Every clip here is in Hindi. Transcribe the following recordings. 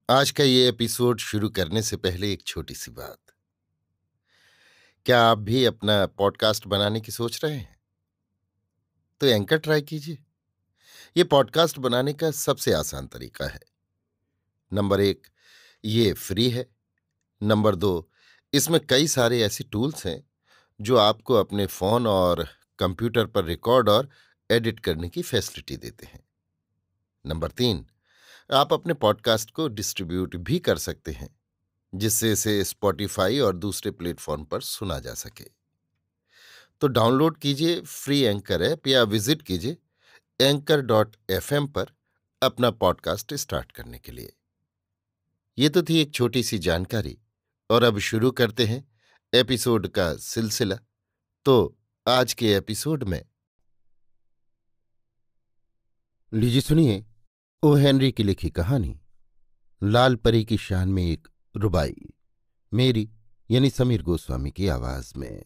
आज का ये एपिसोड शुरू करने से पहले एक छोटी सी बात। क्या आप भी अपना पॉडकास्ट बनाने की सोच रहे हैं? तो एंकर ट्राई कीजिए। ये पॉडकास्ट बनाने का सबसे आसान तरीका है। नंबर 1, ये फ्री है। नंबर 2, इसमें कई सारे ऐसे टूल्स हैं जो आपको अपने फोन और कंप्यूटर पर रिकॉर्ड और एडिट करने की फैसिलिटी देते हैं। नंबर 3, आप अपने पॉडकास्ट को डिस्ट्रीब्यूट भी कर सकते हैं, जिससे इसे स्पॉटिफाई और दूसरे प्लेटफॉर्म पर सुना जा सके। तो डाउनलोड कीजिए फ्री एंकर ऐप या विजिट कीजिए anchor.fm पर अपना पॉडकास्ट स्टार्ट करने के लिए। ये तो थी एक छोटी सी जानकारी, और अब शुरू करते हैं एपिसोड का सिलसिला। तो आज के एपिसोड में लीजिए सुनिए ओ हेनरी की लिखी कहानी लाल परी की शान में एक रुबाई, मेरी यानी समीर गोस्वामी की आवाज में।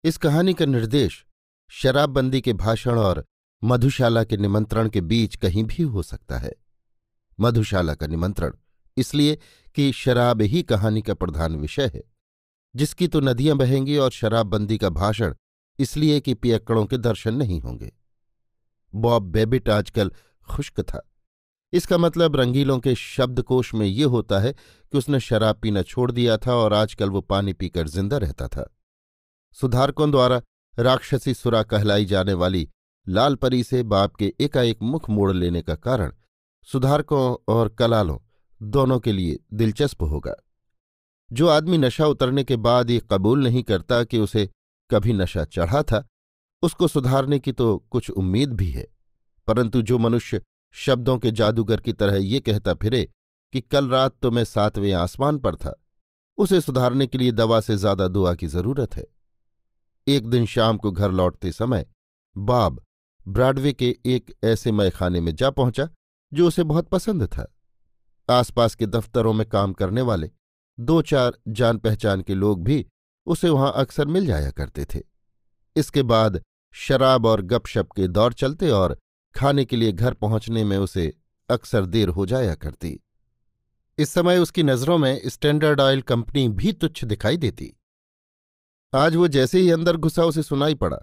इस कहानी का निर्देश शराबबंदी के भाषण और मधुशाला के निमंत्रण के बीच कहीं भी हो सकता है। मधुशाला का निमंत्रण इसलिए कि शराब ही कहानी का प्रधान विषय है, जिसकी तो नदियां बहेंगी, और शराबबंदी का भाषण इसलिए कि पियक्कड़ों के दर्शन नहीं होंगे। बॉब बेबिट आजकल खुश्क था। इसका मतलब रंगीलों के शब्दकोश में ये होता है कि उसने शराब पीना छोड़ दिया था और आजकल वो पानी पीकर जिंदा रहता था। सुधारकों द्वारा राक्षसी सुरा कहलाई जाने वाली लाल परी से बाप के एकाएक मुख मोड़ लेने का कारण सुधारकों और कलालों दोनों के लिए दिलचस्प होगा। जो आदमी नशा उतरने के बाद ये कबूल नहीं करता कि उसे कभी नशा चढ़ा था, उसको सुधारने की तो कुछ उम्मीद भी है, परंतु जो मनुष्य शब्दों के जादूगर की तरह ये कहता फिरे कि कल रात तो मैं 7वें आसमान पर था, उसे सुधारने के लिए दवा से ज्यादा दुआ की जरूरत है। एक दिन शाम को घर लौटते समय बॉब ब्रॉडवे के एक ऐसे मैखाने में जा पहुंचा जो उसे बहुत पसंद था। आसपास के दफ्तरों में काम करने वाले 2-4 जान पहचान के लोग भी उसे वहां अक्सर मिल जाया करते थे। इसके बाद शराब और गपशप के दौर चलते और खाने के लिए घर पहुंचने में उसे अक्सर देर हो जाया करती। इस समय उसकी नजरों में स्टैंडर्ड ऑयल कंपनी भी तुच्छ दिखाई देती। आज वो जैसे ही अंदर घुसा उसे सुनाई पड़ा,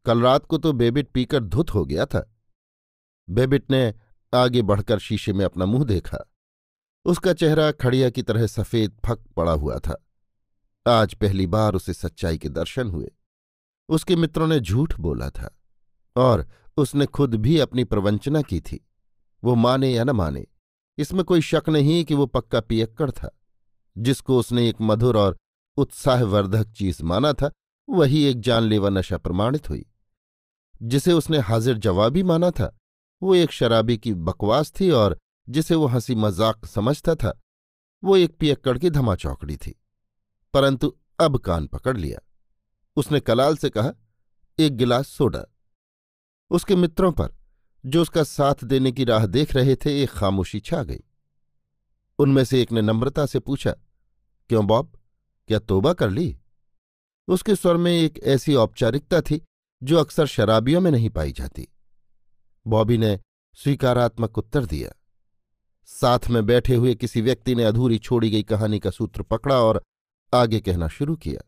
कल रात को तो बेबिट पीकर धुत हो गया था। बेबिट ने आगे बढ़कर शीशे में अपना मुंह देखा। उसका चेहरा खड़िया की तरह सफेद फक पड़ा हुआ था। आज पहली बार उसे सच्चाई के दर्शन हुए। उसके मित्रों ने झूठ बोला था और उसने खुद भी अपनी प्रवंचना की थी। वो माने या न माने, इसमें कोई शक नहीं कि वो पक्का पियक्कड़ था। जिसको उसने एक मधुर और उत्साहवर्धक चीज माना था, वही एक जानलेवा नशा प्रमाणित हुई। जिसे उसने हाजिर जवाबी माना था, वो एक शराबी की बकवास थी, और जिसे वो हंसी मजाक समझता था, वो एक पियक्कड़ की धमाचौकड़ी थी। परंतु अब कान पकड़ लिया। उसने कलाल से कहा, एक गिलास सोडा। उसके मित्रों पर, जो उसका साथ देने की राह देख रहे थे, एक खामोशी छा गई। उनमें से एक ने नम्रता से पूछा, क्यों बॉब, क्या तौबा कर ली? उसके स्वर में एक ऐसी औपचारिकता थी जो अक्सर शराबियों में नहीं पाई जाती। बॉबी ने स्वीकारात्मक उत्तर दिया। साथ में बैठे हुए किसी व्यक्ति ने अधूरी छोड़ी गई कहानी का सूत्र पकड़ा और आगे कहना शुरू किया।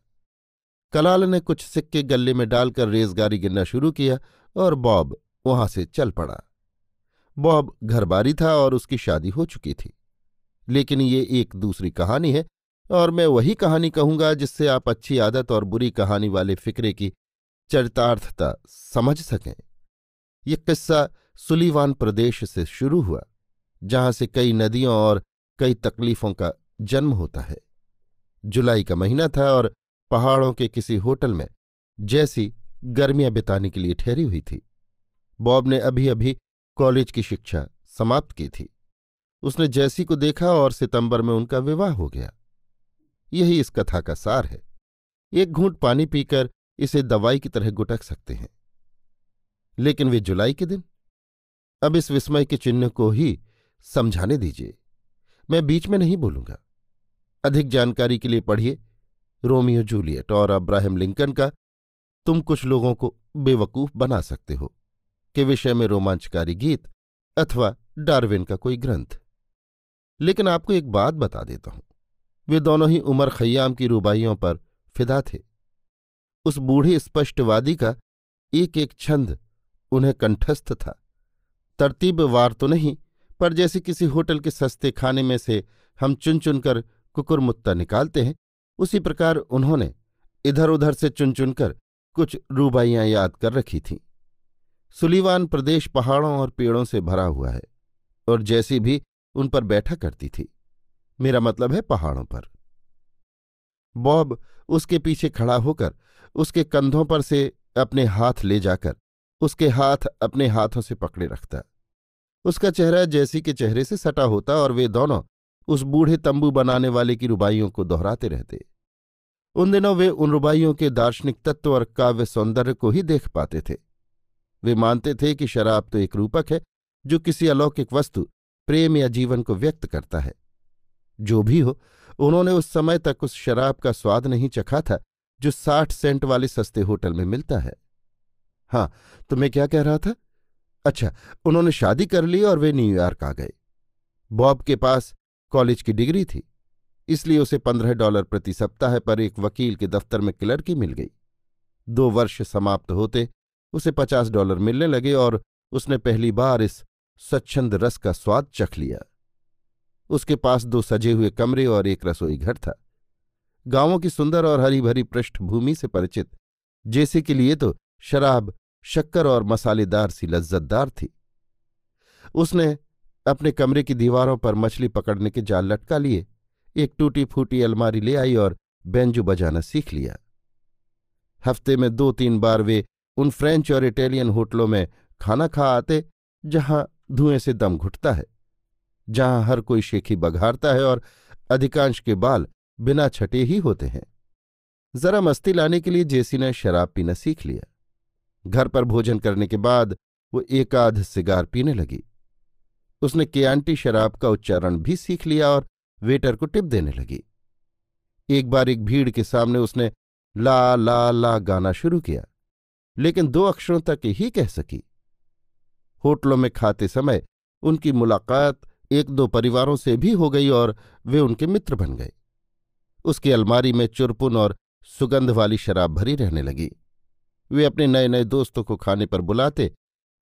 कलाल ने कुछ सिक्के गल्ले में डालकर रेजगारी गिनना शुरू किया और बॉब वहां से चल पड़ा। बॉब घरबारी था और उसकी शादी हो चुकी थी। लेकिन ये एक दूसरी कहानी है, और मैं वही कहानी कहूंगा जिससे आप अच्छी आदत और बुरी कहानी वाले फिक्रे की चरितार्थता समझ सकें। ये किस्सा सुलीवान प्रदेश से शुरू हुआ, जहां से कई नदियों और कई तकलीफों का जन्म होता है। जुलाई का महीना था और पहाड़ों के किसी होटल में जैसी गर्मियां बिताने के लिए ठहरी हुई थी। बॉब ने अभी अभी कॉलेज की शिक्षा समाप्त की थी। उसने जैसी को देखा और सितंबर में उनका विवाह हो गया। यही इस कथा का सार है। एक घूंट पानी पीकर इसे दवाई की तरह गुटक सकते हैं। लेकिन वे जुलाई के दिन, अब इस विस्मय के चिन्ह को ही समझाने दीजिए। मैं बीच में नहीं बोलूंगा। अधिक जानकारी के लिए पढ़िए रोमियो जूलियट और अब्राहम लिंकन का तुम कुछ लोगों को बेवकूफ बना सकते हो के विषय में रोमांचकारी गीत, अथवा डार्विन का कोई ग्रंथ। लेकिन आपको एक बात बता देता हूं, वे दोनों ही उमर खय्याम की रुबाइयों पर फिदा थे। उस बूढ़े स्पष्टवादी का एक एक छंद उन्हें कंठस्थ था। तरतीबवार तो नहीं, पर जैसे किसी होटल के सस्ते खाने में से हम चुन चुनकर कुकुरमुत्ता निकालते हैं, उसी प्रकार उन्होंने इधर उधर से चुन चुनकर कुछ रूबाइयां याद कर रखी थीं। सुलीवान प्रदेश पहाड़ों और पेड़ों से भरा हुआ है, और जैसी भी उन पर बैठा करती थी, मेरा मतलब है पहाड़ों पर। बॉब उसके पीछे खड़ा होकर उसके कंधों पर से अपने हाथ ले जाकर उसके हाथ अपने हाथों से पकड़े रखता। उसका चेहरा जैसी के चेहरे से सटा होता और वे दोनों उस बूढ़े तंबू बनाने वाले की रुबाइयों को दोहराते रहते। उन दिनों वे उन रुबाइयों के दार्शनिक तत्व और काव्य सौंदर्य को ही देख पाते थे। वे मानते थे कि शराब तो एक रूपक है जो किसी अलौकिक वस्तु, प्रेम या जीवन को व्यक्त करता है। जो भी हो, उन्होंने उस समय तक उस शराब का स्वाद नहीं चखा था जो 60 सेंट वाले सस्ते होटल में मिलता है। हाँ, तो मैं क्या कह रहा था? अच्छा, उन्होंने शादी कर ली और वे न्यूयॉर्क आ गए। बॉब के पास कॉलेज की डिग्री थी, इसलिए उसे $15 प्रति सप्ताह पर एक वकील के दफ्तर में क्लर्की मिल गई। 2 वर्ष समाप्त होते उसे $50 मिलने लगे और उसने पहली बार इस स्वच्छंद रस का स्वाद चख लिया। उसके पास 2 सजे हुए कमरे और एक रसोई घर था। गांवों की सुंदर और हरी भरी पृष्ठभूमि से परिचित जैसे के लिए तो शराब शक्कर और मसालेदार सी लज्जतदार थी। उसने अपने कमरे की दीवारों पर मछली पकड़ने के जाल लटका लिए, एक टूटी फूटी अलमारी ले आई और बैंजो बजाना सीख लिया। हफ्ते में 2-3 बार वे उन फ्रेंच और इटालियन होटलों में खाना खा आते जहां धुएं से दम घुटता है, जहां हर कोई शेखी बघारता है और अधिकांश के बाल बिना छटे ही होते हैं। जरा मस्ती लाने के लिए जेसी ने शराब पीना सीख लिया। घर पर भोजन करने के बाद वो एक आध सिगार पीने लगी। उसने केआंटी शराब का उच्चारण भी सीख लिया और वेटर को टिप देने लगी। एक बार एक भीड़ के सामने उसने ला ला ला गाना शुरू किया, लेकिन 2 अक्षरों तक ही कह सकी। होटलों में खाते समय उनकी मुलाकात 1-2 परिवारों से भी हो गई और वे उनके मित्र बन गए। उसकी अलमारी में चुरपुन और सुगंध वाली शराब भरी रहने लगी। वे अपने नए नए दोस्तों को खाने पर बुलाते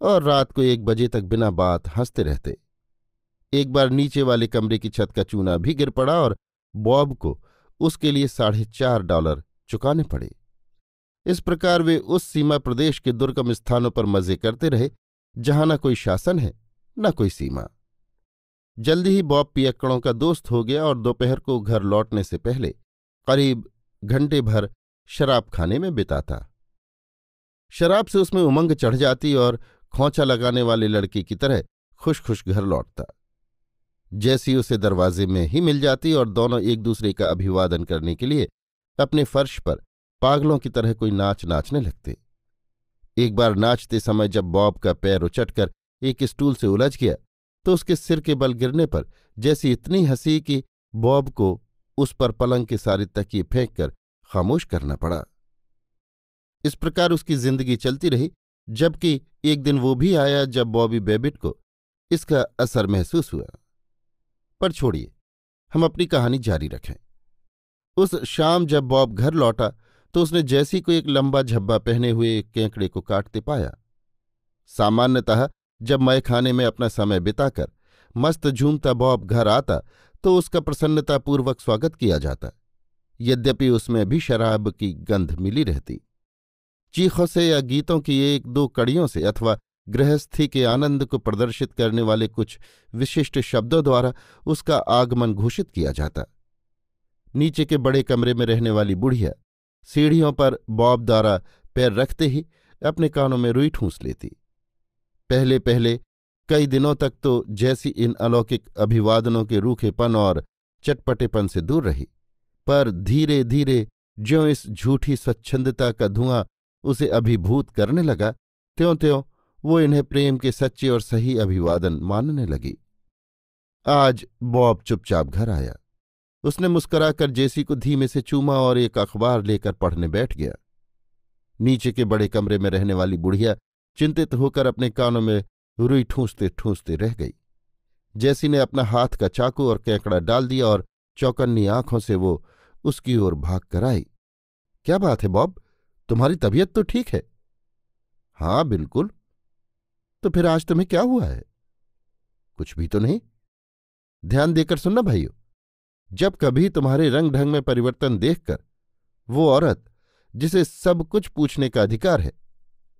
और रात को 1 बजे तक बिना बात हंसते रहते। एक बार नीचे वाले कमरे की छत का चूना भी गिर पड़ा और बॉब को उसके लिए $4.5 चुकाने पड़े। इस प्रकार वे उस सीमा प्रदेश के दुर्गम स्थानों पर मजे करते रहे जहां न कोई शासन है न कोई सीमा। जल्दी ही बॉब पियक्कड़ों का दोस्त हो गया और दोपहर को घर लौटने से पहले करीब घंटे भर शराब खाने में बिताता। शराब से उसमें उमंग चढ़ जाती और खोंचा लगाने वाले लड़के की तरह खुश खुश घर लौटता। जैसी उसे दरवाजे में ही मिल जाती और दोनों एक दूसरे का अभिवादन करने के लिए अपने फर्श पर पागलों की तरह कोई नाच नाचने लगते। एक बार नाचते समय जब बॉब का पैर उचटकर एक स्टूल से उलझ गया तो उसके सिर के बल गिरने पर जैसी इतनी हंसी कि बॉब को उस पर पलंग के सारे तकिए फेंक कर खामोश करना पड़ा। इस प्रकार उसकी जिंदगी चलती रही, जबकि एक दिन वो भी आया जब बॉबी बेबिट को इसका असर महसूस हुआ। पर छोड़िए, हम अपनी कहानी जारी रखें। उस शाम जब बॉब घर लौटा तो उसने जैसी को एक लंबा झब्बा पहने हुए एक केकड़े को काटते पाया। सामान्यतः जब मैखाने में अपना समय बिताकर मस्त झूमता बॉब घर आता तो उसका प्रसन्नतापूर्वक स्वागत किया जाता, यद्यपि उसमें भी शराब की गंध मिली रहती। चीखों से या गीतों की 1-2 कड़ियों से अथवा गृहस्थी के आनंद को प्रदर्शित करने वाले कुछ विशिष्ट शब्दों द्वारा उसका आगमन घोषित किया जाता। नीचे के बड़े कमरे में रहने वाली बुढ़िया सीढ़ियों पर बॉब द्वारा पैर रखते ही अपने कानों में रुई ठूंस लेती। पहले पहले कई दिनों तक तो जैसी इन अलौकिक अभिवादनों के रूखेपन और चटपटेपन से दूर रही, पर धीरे धीरे ज्यों इस झूठी स्वच्छंदता का धुआं उसे अभिभूत करने लगा, त्यों त्यों वो इन्हें प्रेम के सच्चे और सही अभिवादन मानने लगी। आज बॉब चुपचाप घर आया। उसने मुस्कुराकर जेसी को धीमे से चूमा और एक अखबार लेकर पढ़ने बैठ गया। नीचे के बड़े कमरे में रहने वाली बुढ़िया चिंतित होकर अपने कानों में रुई ठूंसते ठूंसते रह गई। जैसी ने अपना हाथ का चाकू और कैकड़ा डाल दिया और चौकन्नी आंखों से वो उसकी ओर भाग कर आई। क्या बात है बॉब, तुम्हारी तबीयत तो ठीक है? हाँ बिल्कुल। तो फिर आज तुम्हें क्या हुआ है? कुछ भी तो नहीं। ध्यान देकर सुनना भाइयों, जब कभी तुम्हारे रंग ढंग में परिवर्तन देखकर वो औरत जिसे सब कुछ पूछने का अधिकार है,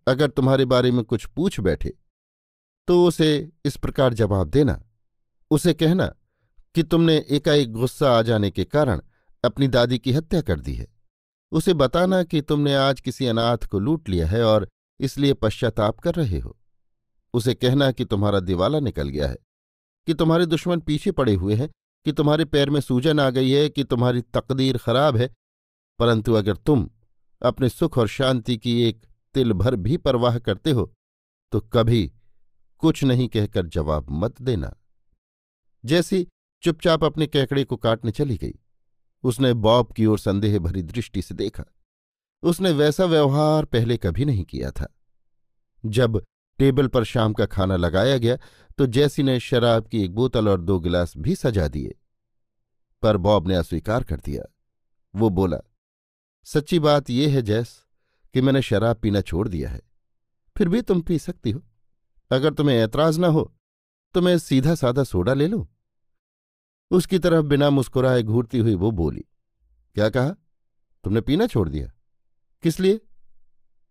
अगर तुम्हारे बारे में कुछ पूछ बैठे तो उसे इस प्रकार जवाब देना। उसे कहना कि तुमने एकाएक गुस्सा आ जाने के कारण अपनी दादी की हत्या कर दी है। उसे बताना कि तुमने आज किसी अनाथ को लूट लिया है और इसलिए पश्चाताप कर रहे हो। उसे कहना कि तुम्हारा दिवाला निकल गया है, कि तुम्हारे दुश्मन पीछे पड़े हुए हैं, कि तुम्हारे पैर में सूजन आ गई है, कि तुम्हारी तकदीर खराब है, परंतु अगर तुम अपने सुख और शांति की एक तिल भर भी परवाह करते हो तो कभी कुछ नहीं कहकर जवाब मत देना। जैसी चुपचाप अपने कैकड़े को काटने चली गई। उसने बॉब की ओर संदेह भरी दृष्टि से देखा। उसने वैसा व्यवहार पहले कभी नहीं किया था। जब टेबल पर शाम का खाना लगाया गया तो जैसी ने शराब की एक बोतल और 2 गिलास भी सजा दिए, पर बॉब ने अस्वीकार कर दिया। वो बोला, सच्ची बात यह है जैस कि मैंने शराब पीना छोड़ दिया है। फिर भी तुम पी सकती हो। अगर तुम्हें ऐतराज ना हो तो मैं सीधा सादा सोडा ले लूं। उसकी तरफ बिना मुस्कुराए घूरती हुई वो बोली, क्या कहा? तुमने पीना छोड़ दिया? किस लिए?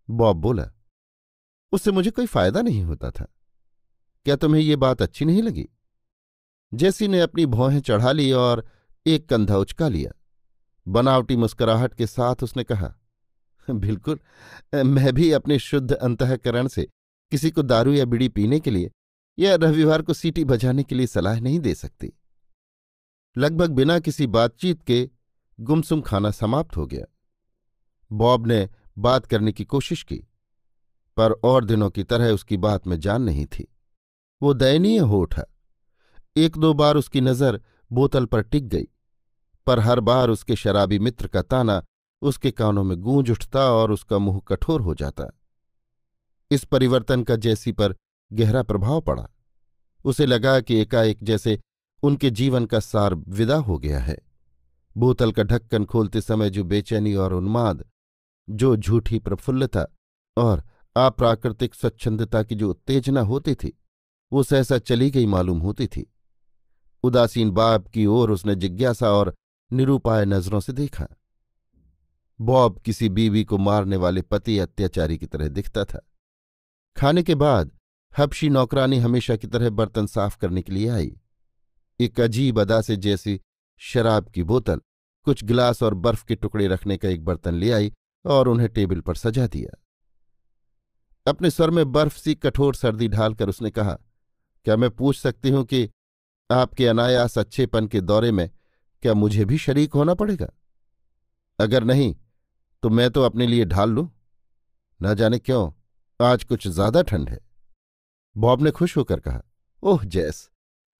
बॉब बोला, उससे मुझे कोई फायदा नहीं होता था। क्या तुम्हें ये बात अच्छी नहीं लगी? जैसी ने अपनी भौहें चढ़ा ली और एक कंधा उचका लिया। बनावटी मुस्कुराहट के साथ उसने कहा, बिल्कुल, मैं भी अपने शुद्ध अंतःकरण से किसी को दारू या बीड़ी पीने के लिए या रविवार को सीटी बजाने के लिए सलाह नहीं दे सकती। लगभग बिना किसी बातचीत के गुमसुम खाना समाप्त हो गया। बॉब ने बात करने की कोशिश की, पर और दिनों की तरह उसकी बात में जान नहीं थी। वो दयनीय हो उठा। 1-2 बार उसकी नज़र बोतल पर टिक गई, पर हर बार उसके शराबी मित्र का ताना उसके कानों में गूंज उठता और उसका मुंह कठोर हो जाता। इस परिवर्तन का जैसी पर गहरा प्रभाव पड़ा। उसे लगा कि एकाएक जैसे उनके जीवन का सार विदा हो गया है। बोतल का ढक्कन खोलते समय जो बेचैनी और उन्माद, जो झूठी प्रफुल्लता और अप्राकृतिक स्वच्छंदता की जो उत्तेजना होती थी, वो सहसा चली गई मालूम होती थी। उदासीन बाप की ओर उसने जिज्ञासा और निरूपाय नजरों से देखा। बॉब किसी बीवी को मारने वाले पति अत्याचारी की तरह दिखता था। खाने के बाद हबशी नौकरानी हमेशा की तरह बर्तन साफ करने के लिए आई। एक अजीब अदा से जैसी शराब की बोतल, कुछ गिलास और बर्फ के टुकड़े रखने का एक बर्तन ले आई और उन्हें टेबल पर सजा दिया। अपने स्वर में बर्फ सी कठोर सर्दी ढालकर उसने कहा, क्या मैं पूछ सकती हूं कि आपके अनायास अच्छेपन के दौरे में क्या मुझे भी शरीक होना पड़ेगा? अगर नहीं तो मैं तो अपने लिए ढाल लूं। न जाने क्यों आज कुछ ज्यादा ठंड है। बॉब ने खुश होकर कहा, ओह जैस,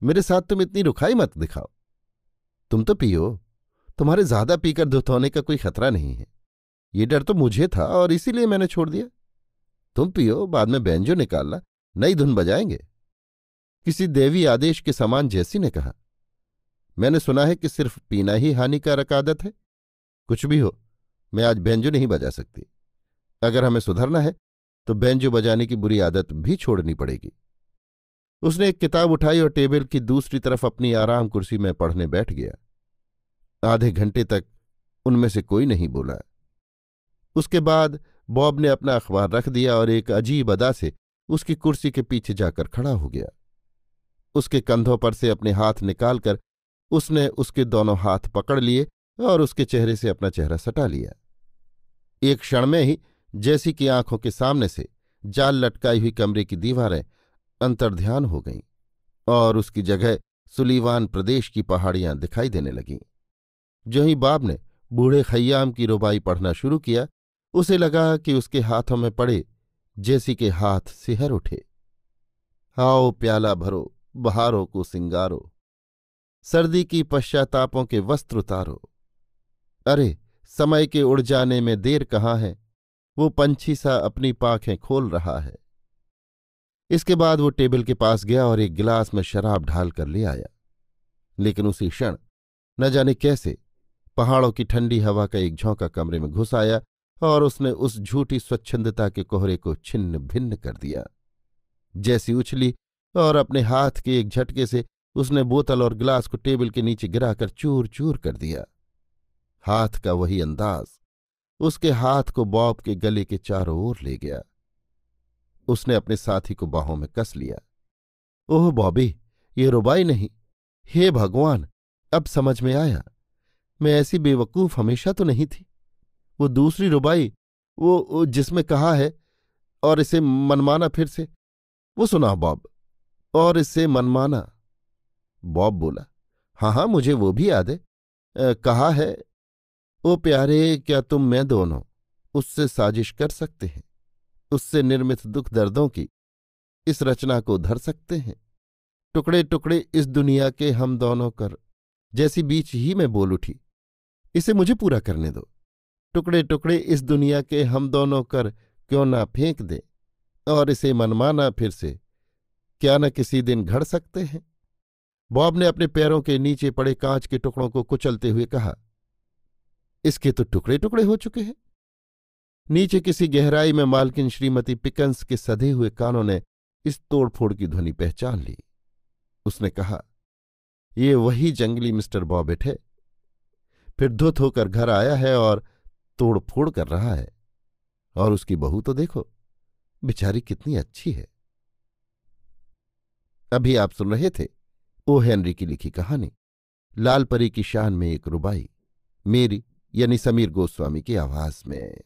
मेरे साथ तुम इतनी रुखाई मत दिखाओ। तुम तो पियो, तुम्हारे ज्यादा पीकर धुत होने का कोई खतरा नहीं है। ये डर तो मुझे था और इसीलिए मैंने छोड़ दिया। तुम पियो, बाद में बैंजो निकालना, नई धुन बजाएंगे। किसी देवी आदेश के समान जैसी ने कहा, मैंने सुना है कि सिर्फ पीना ही हानिकारक आदत है। कुछ भी हो, मैं आज बैंजो नहीं बजा सकती। अगर हमें सुधरना है तो बैंजो बजाने की बुरी आदत भी छोड़नी पड़ेगी। उसने एक किताब उठाई और टेबल की दूसरी तरफ अपनी आराम कुर्सी में पढ़ने बैठ गया। आधे घंटे तक उनमें से कोई नहीं बोला। उसके बाद बॉब ने अपना अखबार रख दिया और एक अजीब अदा से उसकी कुर्सी के पीछे जाकर खड़ा हो गया। उसके कंधों पर से अपने हाथ निकालकर उसने उसके दोनों हाथ पकड़ लिए और उसके चेहरे से अपना चेहरा सटा लिया। एक क्षण में ही जैसी की आंखों के सामने से जाल लटकाई हुई कमरे की दीवारें अंतर्ध्यान हो गईं और उसकी जगह सुलीवान प्रदेश की पहाड़ियां दिखाई देने लगीं। जो ही बाब ने बूढ़े खय्याम की रुबाई पढ़ना शुरू किया, उसे लगा कि उसके हाथों में पड़े जैसी के हाथ सिहर उठे। आओ प्याला भरो, बहारों को सिंगारो, सर्दी की पश्चातापों के वस्त्र उतारो। अरे समय के उड़ जाने में देर कहाँ है, वो पंछी सा अपनी पाखें खोल रहा है। इसके बाद वो टेबल के पास गया और एक गिलास में शराब ढाल कर ले आया। लेकिन उसी क्षण न जाने कैसे पहाड़ों की ठंडी हवा का एक झोंका कमरे में घुस आया और उसने उस झूठी स्वच्छंदता के कोहरे को छिन्न भिन्न कर दिया। जैसी उछली और अपने हाथ के एक झटके से उसने बोतल और गिलास को टेबल के नीचे गिराकर चूर चूर कर दिया। हाथ का वही अंदाज उसके हाथ को बॉब के गले के चारों ओर ले गया। उसने अपने साथी को बाहों में कस लिया। ओह बॉबी, ये रुबाई नहीं। हे भगवान, अब समझ में आया, मैं ऐसी बेवकूफ हमेशा तो नहीं थी। वो दूसरी रुबाई, वो जिसमें कहा है और इसे मनमाना, फिर से वो सुनाओ बॉब, और इससे मनमाना। बॉब बोला, हाँ हाँ, मुझे वो भी याद है। कहा है, ओ प्यारे, क्या तुम मैं दोनों उससे साजिश कर सकते हैं, उससे निर्मित दुख दर्दों की इस रचना को धर सकते हैं। टुकड़े टुकड़े इस दुनिया के हम दोनों कर, जैसी बीच ही में बोल उठी, इसे मुझे पूरा करने दो। टुकड़े टुकड़े इस दुनिया के हम दोनों कर क्यों ना फेंक दे, और इसे मनमाना फिर से क्या न किसी दिन घड़ सकते हैं। बॉब ने अपने पैरों के नीचे पड़े कांच के टुकड़ों को कुचलते हुए कहा, इसके तो टुकड़े टुकड़े हो चुके हैं। नीचे किसी गहराई में मालकिन श्रीमती पिकंस के सधे हुए कानों ने इस तोड़फोड़ की ध्वनि पहचान ली। उसने कहा, ये वही जंगली मिस्टर बॉबिट है। फिर धुत होकर घर आया है और तोड़फोड़ कर रहा है। और उसकी बहू तो देखो, बेचारी कितनी अच्छी है। अभी आप सुन रहे थे ओ हेनरी की लिखी कहानी लाल परी की शान में एक रुबाई, मेरी यानी समीर गोस्वामी की आवाज में।